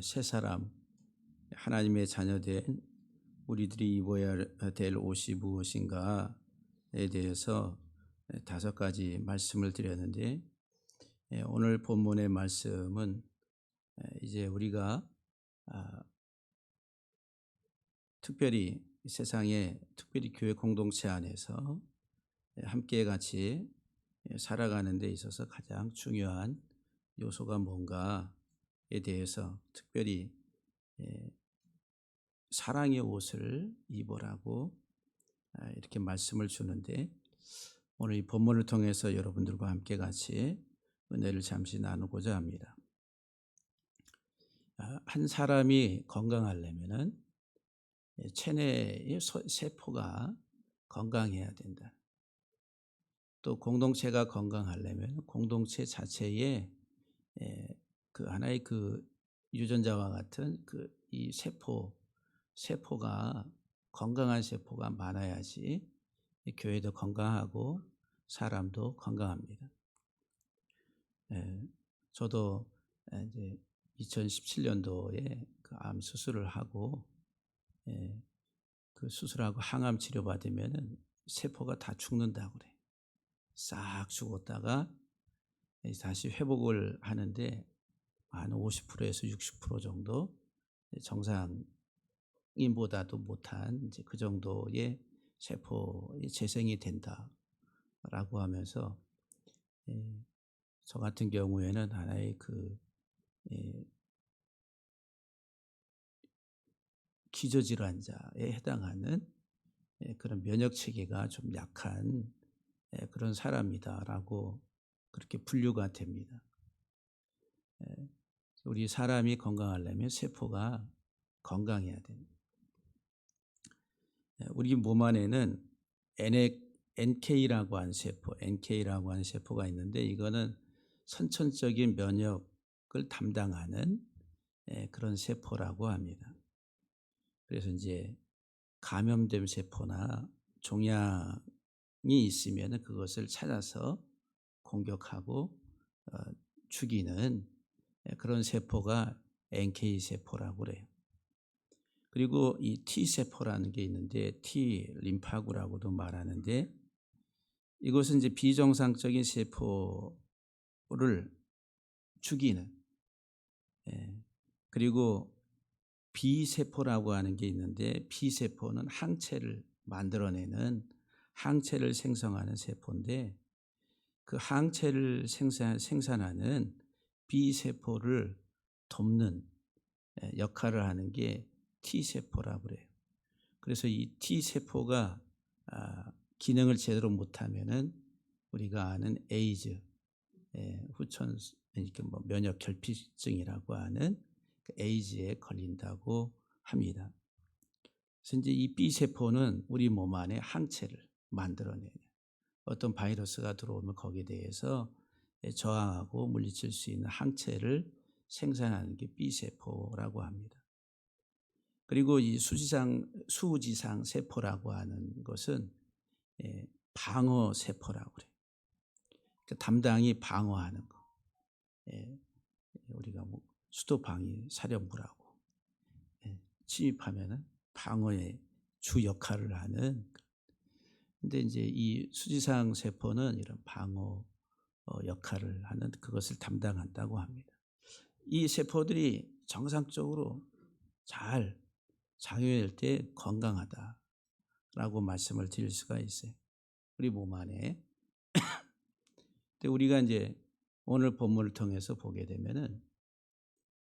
새 사람, 하나님의 자녀된 우리들이 입어야 될 옷이 무엇인가에 대해서 5가지 말씀을 드렸는데, 오늘 본문의 말씀은 이제 우리가 특별히 세상에, 특별히 교회 공동체 안에서 함께 같이 살아가는 데 있어서 가장 중요한 요소가 뭔가에 대해서 특별히 사랑의 옷을 입으라고 이렇게 말씀을 주는데, 오늘 이 본문을 통해서 여러분들과 함께 같이 은혜를 잠시 나누고자 합니다. 한 사람이 건강하려면은 체내의 세포가 건강해야 된다. 또 공동체가 건강하려면 공동체 자체에 그 하나의 그 유전자와 같은 이 세포가 건강한 세포가 많아야지 교회도 건강하고 사람도 건강합니다. 저도 이제 2017년도에 그 암 수술을 하고 그 수술하고 항암 치료 받으면은 세포가 다 죽는다고 그래. 싹 죽었다가 다시 회복을 하는데 한 50%에서 60% 정도 정상인보다도 못한 이제 그 정도의 세포의 재생이 된다라고 하면서, 저 같은 경우에는 하나의 기저질환자에 해당하는 그런 면역 체계가 좀 약한 그런 사람이다라고 그렇게 분류가 됩니다. 우리 사람이 건강하려면 세포가 건강해야 됩니다. 우리 몸 안에는 NK라고 하는 세포가 있는데, 이거는 선천적인 면역을 담당하는 그런 세포라고 합니다. 그래서 이제 감염된 세포나 종양이 있으면 그것을 찾아서 공격하고 죽이는 그런 세포가 NK 세포라고 그래요. 그리고 이 T 세포라는 게 있는데, T 림파구라고도 말하는데, 이것은 이제 비정상적인 세포를 죽이는, 그리고 B 세포라고 하는 게 있는데, B 세포는 항체를 만들어내는, 항체를 생성하는 세포인데, 그 항체를 생산하는 B 세포를 돕는 역할을 하는 게 T 세포라고 그래요. 그래서 이 T 세포가 기능을 제대로 못하면은 우리가 아는 에이즈, 후천 면역 결핍증이라고 하는 에이즈에 걸린다고 합니다. 그래서 이제 이 B 세포는 우리 몸 안에 항체를 만들어내는, 어떤 바이러스가 들어오면 거기에 대해서 저항하고 물리칠 수 있는 항체를 생산하는 게 B 세포라고 합니다. 그리고 이 수지상 세포라고 하는 것은 방어 세포라고 그래요. 그러니까 담당이 방어하는 거. 우리가 수도방위 사령부라고, 침입하면은 방어의 주 역할을 하는. 근데 이제 이 수지상 세포는 이런 방어 역할을 하는, 그것을 담당한다고 합니다. 이 세포들이 정상적으로 잘 작용할 때 건강하다라고 말씀을 드릴 수가 있어요. 우리 몸 안에. 근데 우리가 이제 오늘 본문을 통해서 보게 되면은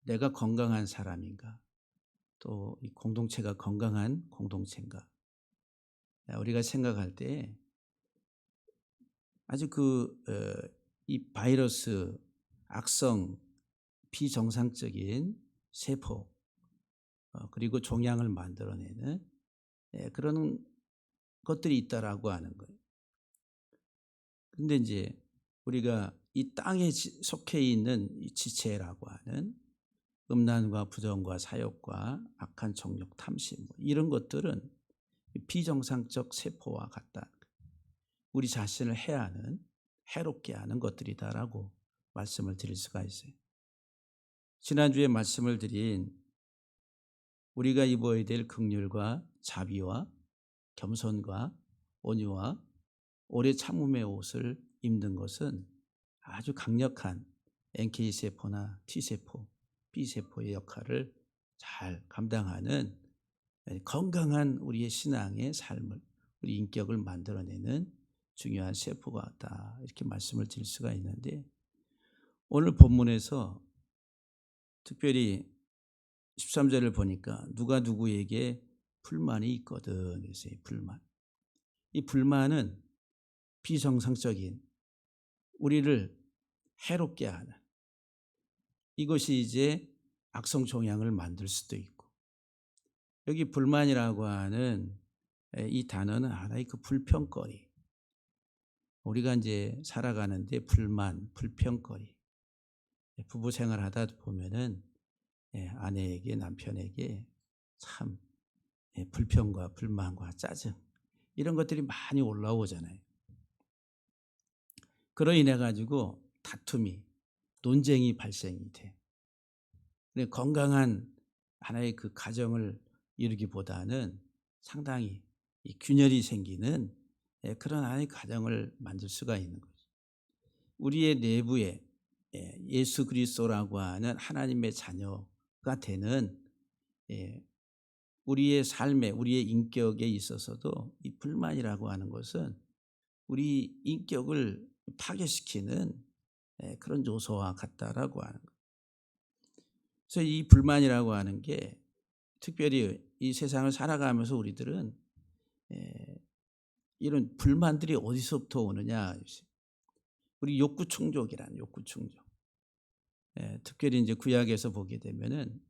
내가 건강한 사람인가, 또 이 공동체가 건강한 공동체인가, 우리가 생각할 때 아주 이 바이러스, 악성, 비정상적인 세포, 그리고 종양을 만들어내는 그런 것들이 있다라고 하는 거예요. 근데 이제 우리가 이 땅에 속해 있는 이 지체라고 하는 음란과 부정과 사욕과 악한 정욕, 탐심, 이런 것들은 비정상적 세포와 같다. 우리 자신을 해롭게 하는 것들이다라고 말씀을 드릴 수가 있어요. 지난주에 말씀을 드린 우리가 입어야 될 긍휼과 자비와 겸손과 온유와 오래 참음의 옷을 입는 것은 아주 강력한 NK세포나 T세포, B세포의 역할을 잘 감당하는 건강한 우리의 신앙의 삶을, 우리 인격을 만들어내는 중요한 세포가 이렇게 말씀을 드릴 수가 있는데, 오늘 본문에서 특별히 13절을 보니까 누가 누구에게 불만이 있거든. 그래서 이 불만은 비정상적인, 우리를 해롭게 하는, 이것이 이제 악성 종양을 만들 수도 있고, 여기 불만이라고 하는 이 단어는 하나의 그 불평거리, 우리가 이제 살아가는데 불만, 불평거리, 부부 생활하다 보면은 아내에게, 남편에게 참 불평과 불만과 짜증, 이런 것들이 많이 올라오잖아요. 그로 인해 가지고 다툼이, 논쟁이 발생이 돼. 건강한 하나의 그 가정을 이루기보다는 상당히 이 균열이 생기는 그런 하나의 가정을 만들 수가 있는 거죠. 우리의 내부에 예수 그리스도라고 하는 하나님의 자녀가 되는 우리의 삶에, 우리의 인격에 있어서도 이 불만이라고 하는 것은 우리 인격을 파괴시키는 그런 요소와 같다라고 하는 거예요. 그래서 이 불만이라고 하는 게 특별히 이 세상을 살아가면서 우리들은 이런 불만들이 어디서부터 오느냐, 우리 욕구 충족이라는 욕구 충족. 특별히 이제 구약에서 보게 되면은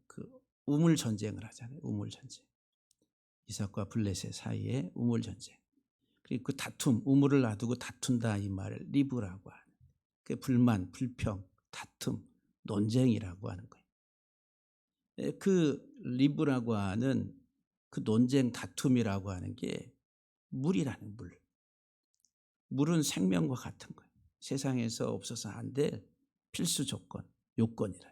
그 우물 전쟁을 하잖아요. 우물 전쟁. 이삭과 블레셋 사이에 우물 전쟁. 그리고 그 다툼, 우물을 놔두고 다툰다, 이 말을 리브라고 하는. 그 불만, 불평, 다툼, 논쟁이라고 하는 거예요. 그 리브라고 하는 그 논쟁, 다툼이라고 하는 게 물이라는 물. 물은 생명과 같은 거예요. 세상에서 없어서 안 될 필수 조건, 요건이라.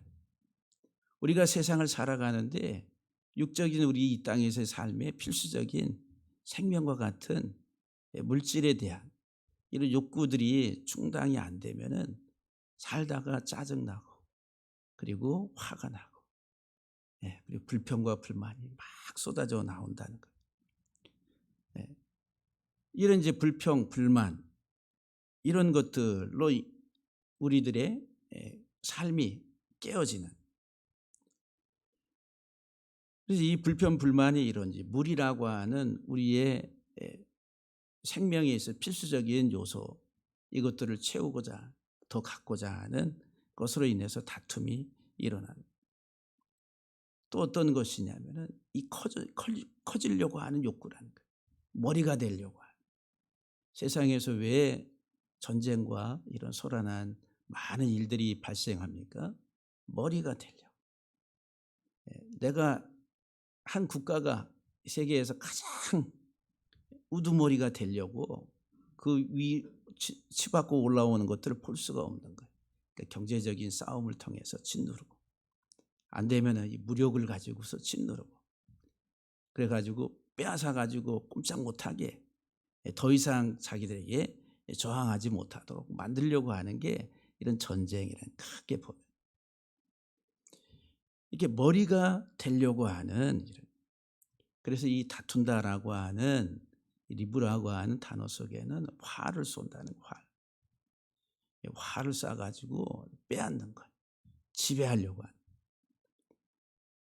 우리가 세상을 살아가는데 육적인 우리 이 땅에서의 삶의 필수적인 생명과 같은 물질에 대한 이런 욕구들이 충당이 안 되면은 살다가 짜증나고, 그리고 화가 나고, 그리고 불평과 불만이 막 쏟아져 나온다는 거예요. 이런 이제 불평, 불만, 이런 것들로 우리들의 삶이 깨어지는. 그래서 이 불평, 불만이 이런 물이라고 하는 우리의 생명에 있어 필수적인 요소, 이것들을 채우고자, 더 갖고자 하는 것으로 인해서 다툼이 일어나는. 또 어떤 것이냐면은 이 커지려고 하는 욕구라는 거예요. 머리가 되려고 하는. 세상에서 왜 전쟁과 이런 소란한 많은 일들이 발생합니까? 머리가 되려고. 내가 한 국가가 세계에서 가장 우두머리가 되려고 그 치받고 올라오는 것들을 볼 수가 없는 거예요. 그러니까 경제적인 싸움을 통해서 짓누르고, 안 되면 이 무력을 가지고서 짓누르고, 그래가지고 빼앗아 가지고 꼼짝 못하게 더 이상 자기들에게 저항하지 못하도록 만들려고 하는 게 이런 전쟁이라는, 크게 보면 이게 머리가 되려고 하는. 그래서 이 다툰다라고 하는 리브라고 하는 단어 속에는 화를 쏜다는 거예요. 화를 쏴가지고 빼앗는 거예요. 지배하려고 하는.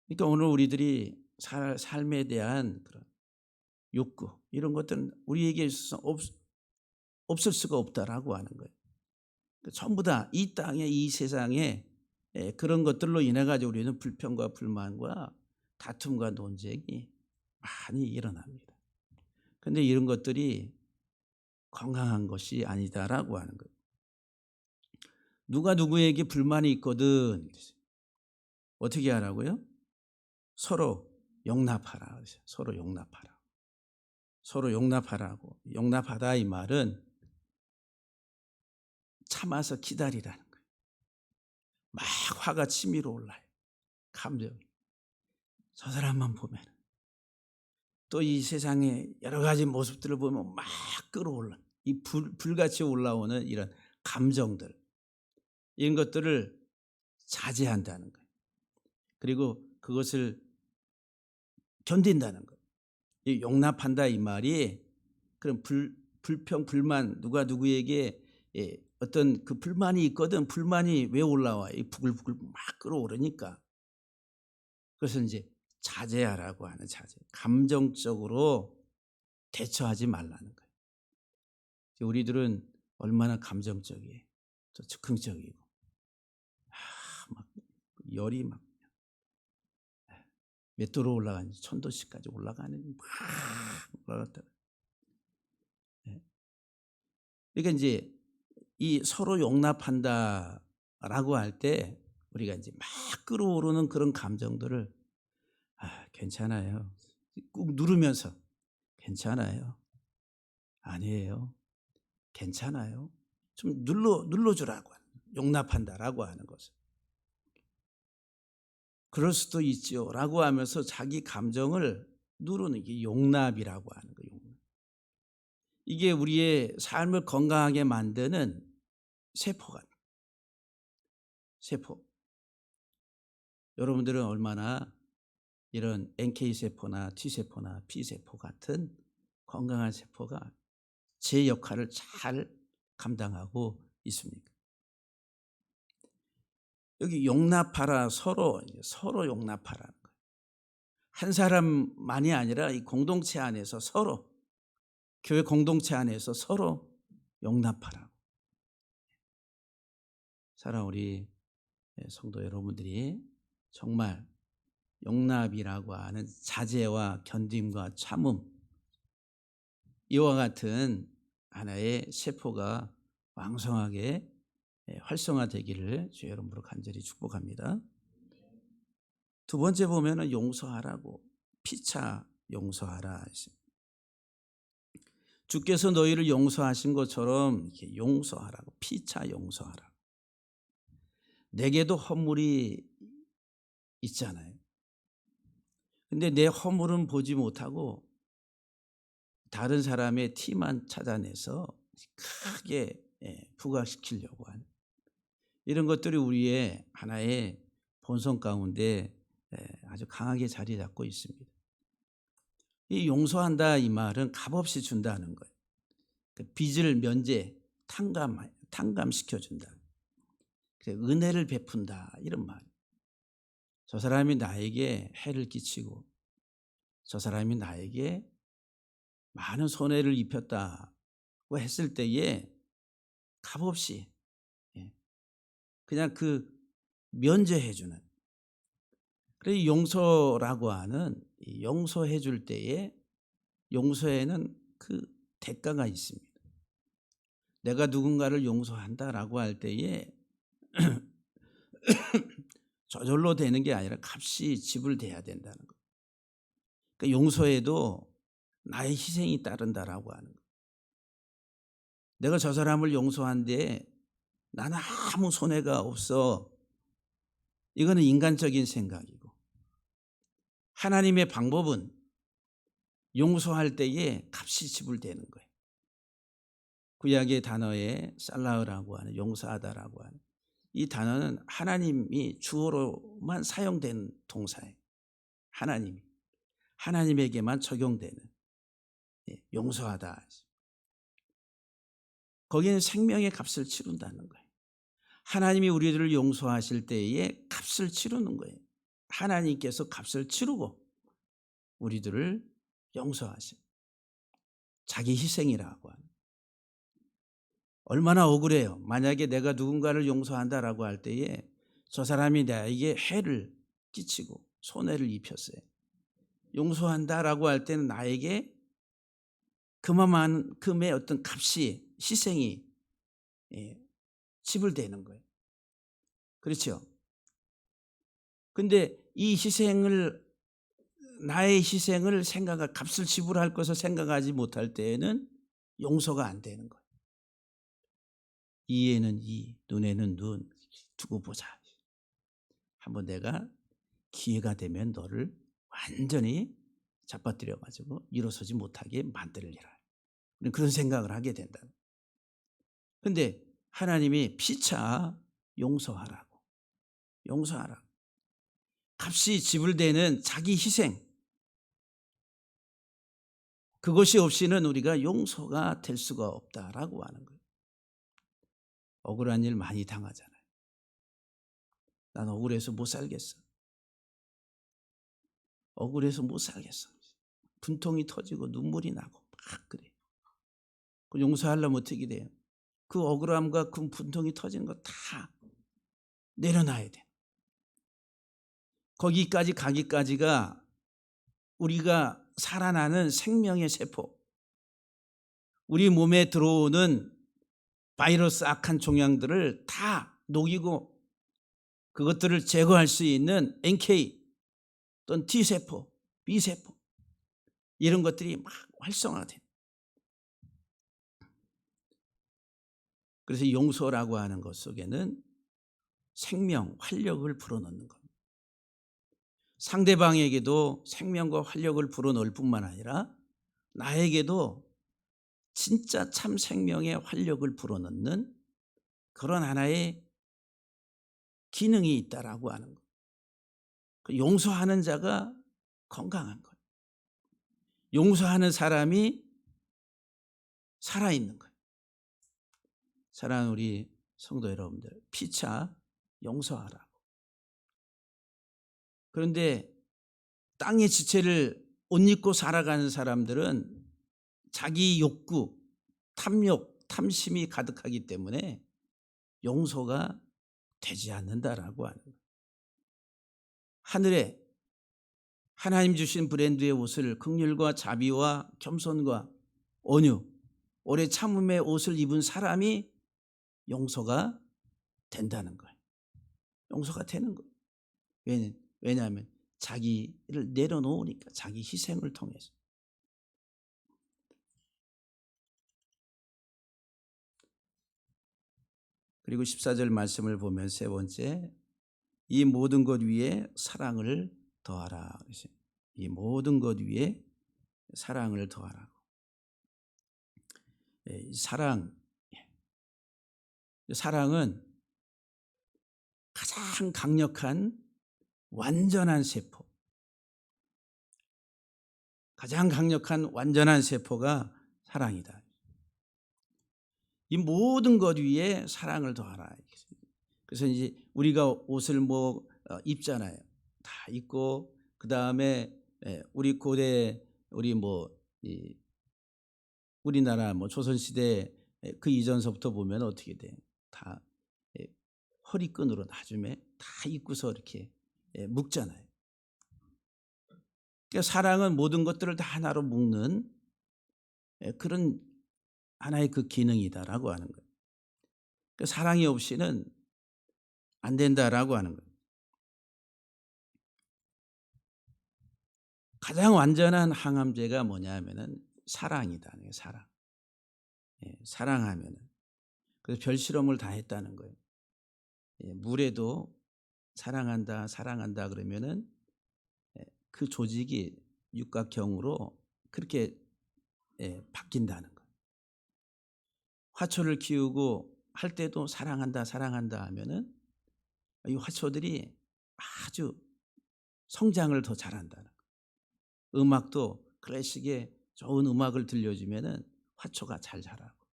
그러니까 오늘 우리들이 삶에 대한 그런 욕구, 이런 것들은 우리에게 있어서 없을 수가 없다라고 하는 거예요. 전부 다 이 땅에, 이 세상에 그런 것들로 인해 가지고 우리는 불평과 불만과 다툼과 논쟁이 많이 일어납니다. 그런데 이런 것들이 건강한 것이 아니다라고 하는 거예요. 누가 누구에게 불만이 있거든, 어떻게 하라고요? 서로 용납하라. 서로 용납하라. 서로 용납하라고. 용납하다, 이 말은 참아서 기다리라는 거예요. 막 화가 치밀어 올라요. 감정이. 저 사람만 보면 또 이 세상의 여러 가지 모습들을 보면 막 끌어올라. 이 불같이 올라오는 이런 감정들, 이런 것들을 자제한다는 거예요. 그리고 그것을 견딘다는 거예요. 이 용납한다 이 말이 그런 불평, 불만, 누가 누구에게 어떤 그 불만이 있거든. 불만이 왜 올라와? 이 부글부글 막 끌어오르니까. 그것을 이제 자제하라고 하는 자제. 감정적으로 대처하지 말라는 거예요. 우리들은 얼마나 감정적이에요. 또 즉흥적이고. 막 열이 막 몇 도로 올라가는지 1000도씩까지 올라가는 막 올라갔다가. 그러니까 이제 이 서로 용납한다라고 할 때 우리가 이제 막 끌어오르는 그런 감정들을 괜찮아요. 꾹 누르면서 괜찮아요. 아니에요. 괜찮아요. 좀 눌러주라고 하는, 용납한다라고 하는 것을. 그럴 수도 있지요라고 하면서 자기 감정을 누르는 게 용납이라고 하는 거예요. 용납. 이게 우리의 삶을 건강하게 만드는 세포가. 세포. 여러분들은 얼마나 이런 NK세포나 T세포나 B세포 같은 건강한 세포가 제 역할을 잘 감당하고 있습니까? 여기 용납하라, 서로 용납하라는 거예요. 한 사람만이 아니라 이 공동체 안에서 서로, 교회 공동체 안에서 서로 용납하라고. 사랑하는 우리 성도 여러분들이 정말 용납이라고 하는 자제와 견딤과 참음, 이와 같은 하나의 세포가 왕성하게 활성화되기를 주 여러분으로 간절히 축복합니다. 두 번째 보면은 용서하라고, 피차 용서하라 했습니다. 주께서 너희를 용서하신 것처럼 이렇게 용서하라고, 피차 용서하라. 내게도 허물이 있잖아요. 근데 내 허물은 보지 못하고 다른 사람의 티만 찾아내서 크게 부각시키려고 하는 이런 것들이 우리의 하나의 본성 가운데 아주 강하게 자리 잡고 있습니다. 이 용서한다 이 말은 값없이 준다는 거예요. 빚을 면제, 탕감시켜준다. 은혜를 베푼다 이런 말. 저 사람이 나에게 해를 끼치고 저 사람이 나에게 많은 손해를 입혔다고 했을 때에 값없이 그냥 그 면제해주는. 그래서 용서라고 하는, 용서해 줄 때에 용서에는 그 대가가 있습니다. 내가 누군가를 용서한다라고 할 때에 저절로 되는 게 아니라 값이 지불돼야 된다는 거. 그러니까 용서에도 나의 희생이 따른다라고 하는 거. 내가 저 사람을 용서한데 나는 아무 손해가 없어. 이거는 인간적인 생각이고, 하나님의 방법은 용서할 때에 값이 지불되는 거예요. 구약의 단어에 살라흐라고 하는, 용서하다라고 하는 이 단어는 하나님이 주어로만 사용된 동사예요. 하나님에게만 적용되는, 용서하다. 거기는 생명의 값을 치른다는 거예요. 하나님이 우리들을 용서하실 때에 값을 치르는 거예요. 하나님께서 값을 치르고 우리들을 용서하신 자기 희생이라고 하는. 얼마나 억울해요. 만약에 내가 누군가를 용서한다라고 할 때에 저 사람이 나에게 해를 끼치고 손해를 입혔어요. 용서한다라고 할 때는 나에게 그만큼의 어떤 값이, 희생이 지불되는 거예요. 그렇죠? 근데 이 희생을, 나의 희생을 값을 지불할 것을 생각하지 못할 때에는 용서가 안 되는 거예요. 이에는 이, 눈에는 눈 두고 보자. 한번 내가 기회가 되면 너를 완전히 잡아뜨려 가지고 일어서지 못하게 만들리라. 그런 생각을 하게 된다. 근데 하나님이 피차 용서하라고. 용서하라고. 값이 지불되는 자기 희생. 그것이 없이는 우리가 용서가 될 수가 없다라고 하는 거예요. 억울한 일 많이 당하잖아요. 난 억울해서 못 살겠어. 억울해서 못 살겠어. 분통이 터지고 눈물이 나고 막 그래. 그 용서하려면 어떻게 돼요? 그 억울함과 그 분통이 터지는 거 다 내려놔야 돼. 거기까지 가기까지가 우리가 살아나는 생명의 세포. 우리 몸에 들어오는 바이러스 악한 종양들을 다 녹이고 그것들을 제거할 수 있는 NK 또는 T세포, B세포 이런 것들이 막 활성화돼. 그래서 용서라고 하는 것 속에는 생명, 활력을 불어넣는 겁니다. 상대방에게도 생명과 활력을 불어넣을 뿐만 아니라 나에게도 진짜 참 생명의 활력을 불어넣는 그런 하나의 기능이 있다라고 하는 것. 용서하는 자가 건강한 거예요. 용서하는 사람이 살아있는 거예요. 사랑하는 우리 성도 여러분들, 피차 용서하라고. 그런데 땅의 지체를 옷 입고 살아가는 사람들은 자기 욕구, 탐욕, 탐심이 가득하기 때문에 용서가 되지 않는다라고 하는 거예요. 하늘에 하나님 주신 브랜드의 옷을 긍휼과 자비와 겸손과 온유, 오래 참음의 옷을 입은 사람이 용서가 된다는 거예요. 용서가 되는 거예요. 왜냐하면 자기를 내려놓으니까, 자기 희생을 통해서. 그리고 14절 말씀을 보면 세 번째, 이 모든 것 위에 사랑을 더하라. 이 모든 것 위에 사랑을 더하라고. 사랑은 가장 강력한 완전한 세포. 가장 강력한 완전한 세포가 사랑이다. 이 모든 것 위에 사랑을 더하라. 그래서 이제 우리가 옷을 입잖아요. 다 입고 그 다음에 우리 고대 우리나라 조선시대 그 이전서부터 보면 어떻게 돼요? 다 허리끈으로 나중에 다 입고서 이렇게 묶잖아요. 그러니까 사랑은 모든 것들을 다 하나로 묶는 그런 하나의 그 기능이다라고 하는 거예요. 그러니까 사랑이 없이는 안 된다라고 하는 거예요. 가장 완전한 항암제가 뭐냐 하면은 사랑이다. 사랑. 사랑하면은. 그래서 별 실험을 다 했다는 거예요. 물에도 사랑한다, 사랑한다 그러면은 그 조직이 육각형으로 그렇게 바뀐다는 거예요. 화초를 키우고 할 때도 사랑한다, 사랑한다 하면은 이 화초들이 아주 성장을 더 잘한다는 거예요. 음악도 클래식의 좋은 음악을 들려주면은 화초가 잘 자라고,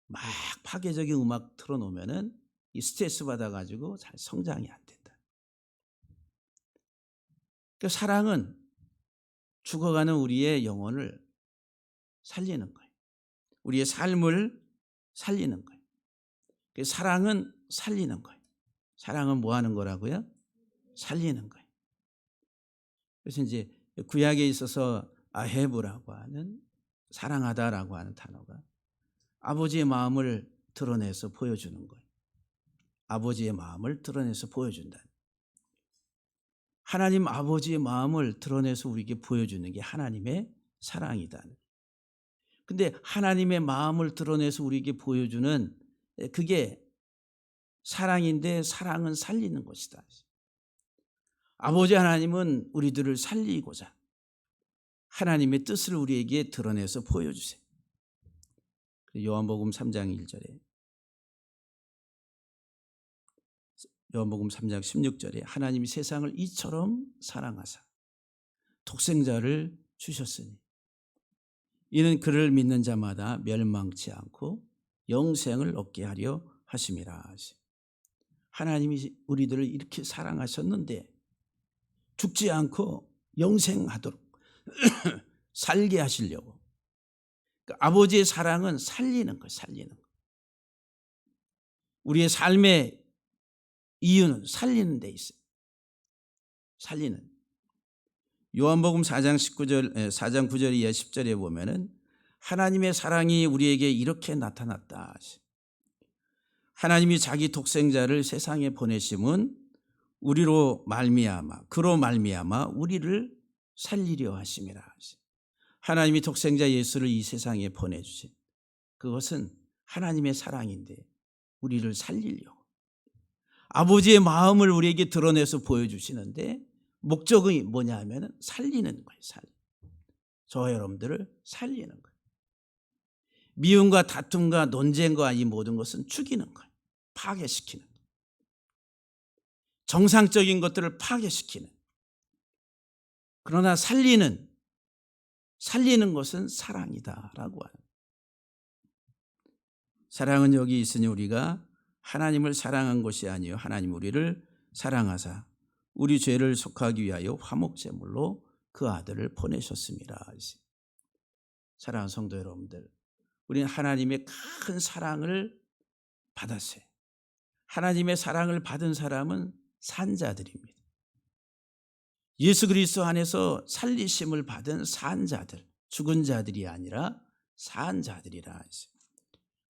막 파괴적인 음악 틀어놓으면은 이 스트레스 받아가지고 잘 성장이 안 된다. 그러니까 사랑은 죽어가는 우리의 영혼을 살리는 거예요. 우리의 삶을 살리는 거예요. 그래서 사랑은 살리는 거예요. 사랑은 뭐 하는 거라고요? 살리는 거예요. 그래서 이제 구약에 있어서 아헤브라고 하는 사랑하다라고 하는 단어가 아버지의 마음을 드러내서 보여주는 거예요. 아버지의 마음을 드러내서 보여준다. 하나님 아버지의 마음을 드러내서 우리에게 보여주는 게 하나님의 사랑이다. 근데 하나님의 마음을 드러내서 우리에게 보여주는 그게 사랑인데 사랑은 살리는 것이다. 아버지 하나님은 우리들을 살리고자 하나님의 뜻을 우리에게 드러내서 보여주세요. 요한복음 3장 1절에 요한복음 3장 16절에 하나님이 세상을 이처럼 사랑하사 독생자를 주셨으니 이는 그를 믿는 자마다 멸망치 않고 영생을 얻게 하려 하심이라. 하나님이 우리들을 이렇게 사랑하셨는데 죽지 않고 영생하도록 살게 하시려고. 그러니까 아버지의 사랑은 살리는 거예요. 살리는 거. 우리의 삶의 이유는 살리는 데 있어요. 살리는. 요한복음 4장 9절 이하 10절에 보면은 하나님의 사랑이 우리에게 이렇게 나타났다. 하나님이 자기 독생자를 세상에 보내심은 우리로 말미암아 그로 말미암아 우리를 살리려 하심이라. 하나님이 독생자 예수를 이 세상에 보내주신 그것은 하나님의 사랑인데 우리를 살리려고 아버지의 마음을 우리에게 드러내서 보여주시는데 목적이 뭐냐 하면 살리는 거예요. 저와 여러분들을 살리는 거예요. 미움과 다툼과 논쟁과 이 모든 것은 죽이는 거예요. 파괴시키는 거예요. 정상적인 것들을 파괴시키는. 그러나 살리는 것은 사랑이다라고 하는. 사랑은 여기 있으니 우리가 하나님을 사랑한 것이 아니요 하나님 우리를 사랑하사 우리 죄를 속하기 위하여 화목제물로 그 아들을 보내셨습니다. 사랑하는 성도 여러분들, 우리는 하나님의 큰 사랑을 받았어요. 하나님의 사랑을 받은 사람은 산 자들입니다. 예수 그리스도 안에서 살리심을 받은 산 자들, 죽은 자들이 아니라 산 자들이라 했어요.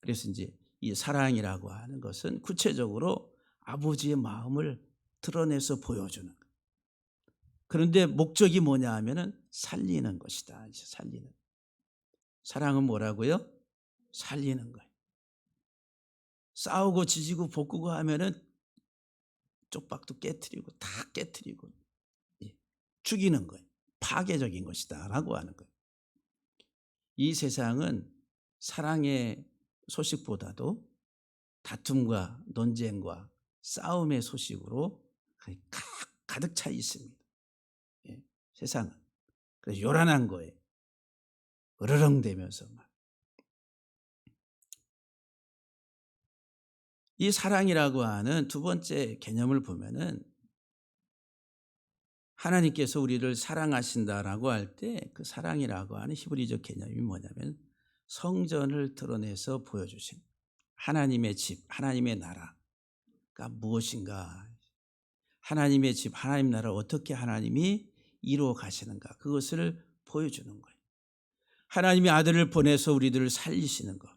그래서 이제 이 사랑이라고 하는 것은 구체적으로 아버지의 마음을 드러내서 보여주는 거예요. 그런데 목적이 뭐냐 하면은 살리는 것이다. 살리는. 사랑은 뭐라고요? 살리는 거예요. 싸우고 지지고 볶고 하면은 쪽박도 깨트리고 다 깨트리고 죽이는 거예요. 파괴적인 것이다 라고 하는 거예요. 이 세상은 사랑의 소식보다도 다툼과 논쟁과 싸움의 소식으로 가득 차 있습니다. 세상은. 그래서 요란한 거예요. 으르렁대면서 막. 이 사랑이라고 하는 두 번째 개념을 보면은 하나님께서 우리를 사랑하신다라고 할 때 그 사랑이라고 하는 히브리적 개념이 뭐냐면 성전을 드러내서 보여주신 하나님의 집, 하나님의 나라가 무엇인가. 하나님의 집, 하나님 나라를 어떻게 하나님이 이루어 가시는가. 그것을 보여주는 거예요. 하나님의 아들을 보내서 우리들을 살리시는 것.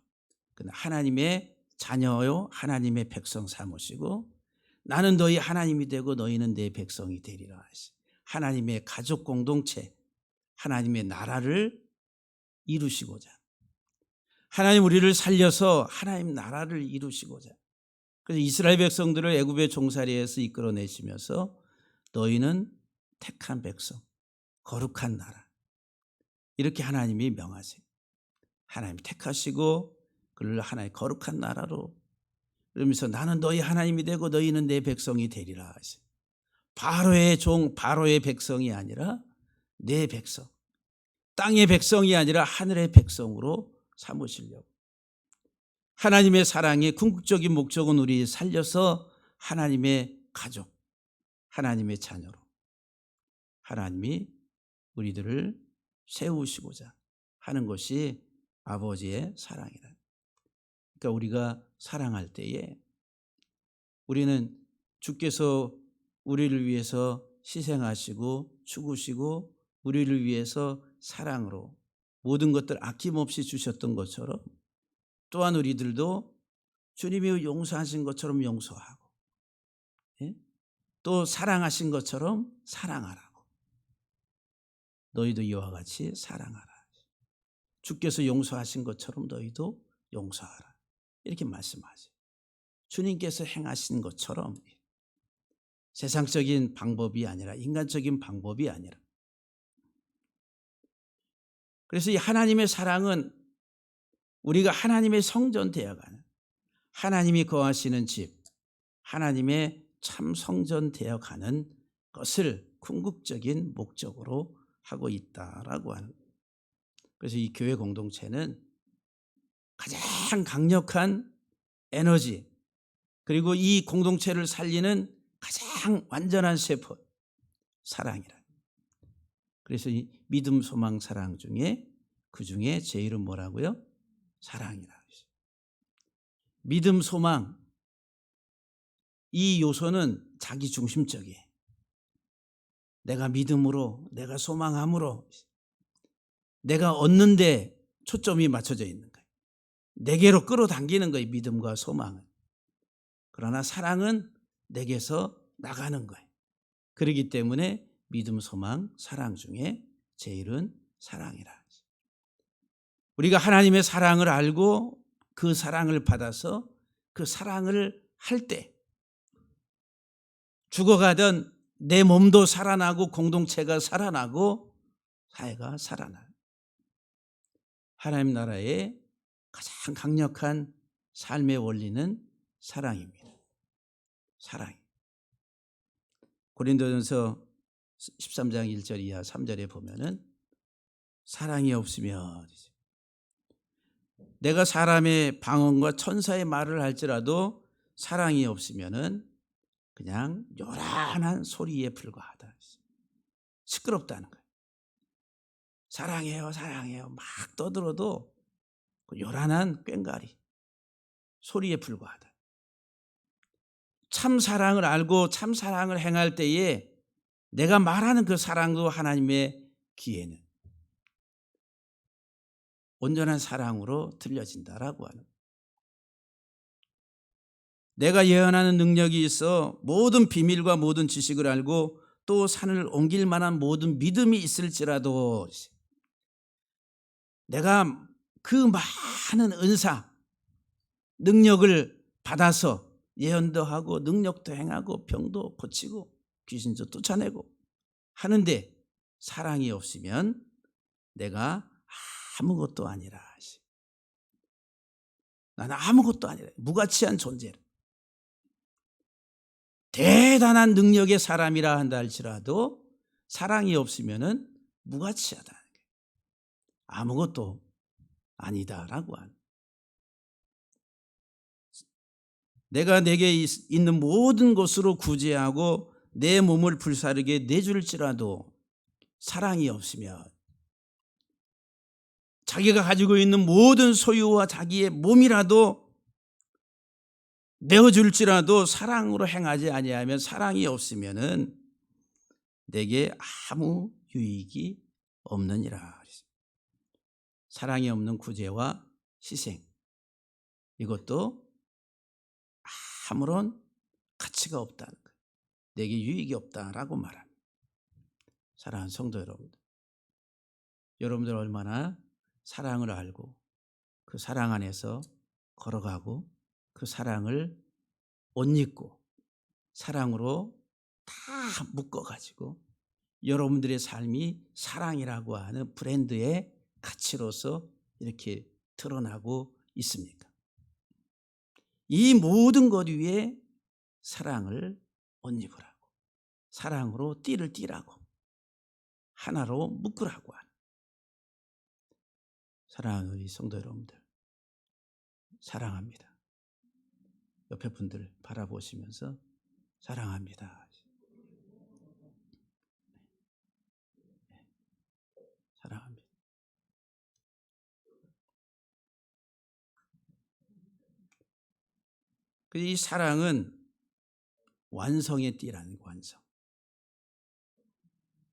하나님의 자녀요 하나님의 백성 삼으시고 나는 너희 하나님이 되고 너희는 내 백성이 되리라 하시. 하나님의 가족 공동체, 하나님의 나라를 이루시고자. 하나님 우리를 살려서 하나님 나라를 이루시고자. 그래서 이스라엘 백성들을 애굽의 종살이에서 이끌어내시면서 너희는 택한 백성, 거룩한 나라. 이렇게 하나님이 명하세요. 하나님 택하시고 그를 하나의 거룩한 나라로 그러면서 나는 너희 하나님이 되고 너희는 내 백성이 되리라 하세요. 바로의 종, 바로의 백성이 아니라 내 백성. 땅의 백성이 아니라 하늘의 백성으로 삼으시려고. 하나님의 사랑의 궁극적인 목적은 우리 살려서 하나님의 가족, 하나님의 자녀로 하나님이 우리들을 세우시고자 하는 것이 아버지의 사랑이다. 그러니까 우리가 사랑할 때에 우리는 주께서 우리를 위해서 희생하시고 죽으시고 우리를 위해서 사랑으로 모든 것들 아낌없이 주셨던 것처럼 또한 우리들도 주님이 용서하신 것처럼 용서하고 또 사랑하신 것처럼 사랑하라고. 너희도 이와 같이 사랑하라. 주께서 용서하신 것처럼 너희도 용서하라. 이렇게 말씀하세요. 주님께서 행하신 것처럼 세상적인 방법이 아니라, 인간적인 방법이 아니라. 그래서 이 하나님의 사랑은 우리가 하나님의 성전 되어가는, 하나님이 거하시는 집, 하나님의 참 성전 되어가는 것을 궁극적인 목적으로 하고 있다라고 하는 거예요. 그래서 이 교회 공동체는 가장 강력한 에너지, 그리고 이 공동체를 살리는 가장 완전한 세포, 사랑이라. 그래서 이 믿음, 소망, 사랑 중에 그 중에 제일은 뭐라고요? 사랑이라. 믿음, 소망, 이 요소는 자기 중심적이에요. 내가 믿음으로, 내가 소망함으로, 내가 얻는데 초점이 맞춰져 있는 거예요. 내게로 끌어당기는 거예요, 믿음과 소망은. 그러나 사랑은 내게서 나가는 거예요. 그렇기 때문에 믿음, 소망, 사랑 중에 제일은 사랑이라. 우리가 하나님의 사랑을 알고 그 사랑을 받아서 그 사랑을 할 때 죽어가던 내 몸도 살아나고 공동체가 살아나고 사회가 살아나요. 하나님 나라의 가장 강력한 삶의 원리는 사랑입니다. 사랑. 고린도전서 13장 1절 이하 3절에 보면은 사랑이 없으면, 내가 사람의 방언과 천사의 말을 할지라도 사랑이 없으면은 그냥 요란한 소리에 불과하다. 시끄럽다는 거예요. 사랑해요, 사랑해요 막 떠들어도 그 요란한 꽹과리 소리에 불과하다. 참 사랑을 알고 참 사랑을 행할 때에 내가 말하는 그 사랑도 하나님의 귀에는 온전한 사랑으로 들려진다라고 하는. 내가 예언하는 능력이 있어 모든 비밀과 모든 지식을 알고 또 산을 옮길 만한 모든 믿음이 있을지라도 내가 그 많은 은사, 능력을 받아서 예언도 하고 능력도 행하고 병도 고치고 귀신도 쫓아내고 하는데 사랑이 없으면 내가 아무것도 아니라. 나는 아무것도 아니라 무가치한 존재라. 대단한 능력의 사람이라 한다 할지라도 사랑이 없으면 무가치하다. 아무것도 아니다라고 하는. 내가 내게 있는 모든 것으로 구제하고 내 몸을 불사르게 내줄지라도 사랑이 없으면, 자기가 가지고 있는 모든 소유와 자기의 몸이라도 내어줄지라도 사랑으로 행하지 아니하면, 사랑이 없으면은 내게 아무 유익이 없느니라. 사랑이 없는 구제와 희생, 이것도 아무런 가치가 없다는 거예요. 내게 유익이 없다라고 말합니다. 사랑하는 성도 여러분들, 여러분들 얼마나 사랑을 알고 그 사랑 안에서 걸어가고 그 사랑을 옷 입고 사랑으로 다 묶어가지고 여러분들의 삶이 사랑이라고 하는 브랜드의 가치로서 이렇게 드러나고 있습니까? 이 모든 것 위에 사랑을 옷 입으라고, 사랑으로 띠를 띠라고, 하나로 묶으라고 하는. 사랑하는 우리 성도 여러분들, 사랑합니다. 옆에 분들 바라보시면서 사랑합니다. 사랑합니다. 이 사랑은 완성의 띠라는 거예요.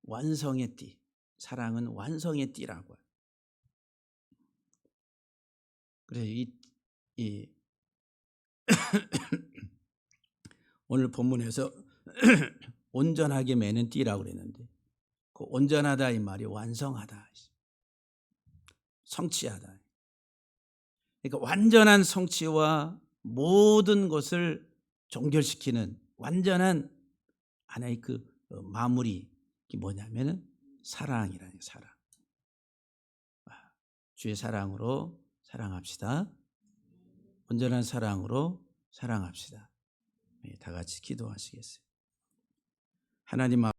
완성의 띠. 사랑은 완성의 띠라고 해요. 그래서 이 오늘 본문에서 온전하게 매는 띠라고 그랬는데, 그 온전하다 이 말이 완성하다, 성취하다. 그러니까 완전한 성취와 모든 것을 종결시키는 완전한 하나의 그 마무리 뭐냐면은 사랑이라는 거예요. 사랑. 주의 사랑으로 사랑합시다. 온전한 사랑으로 사랑합시다. 다 같이 기도하시겠어요. 하나님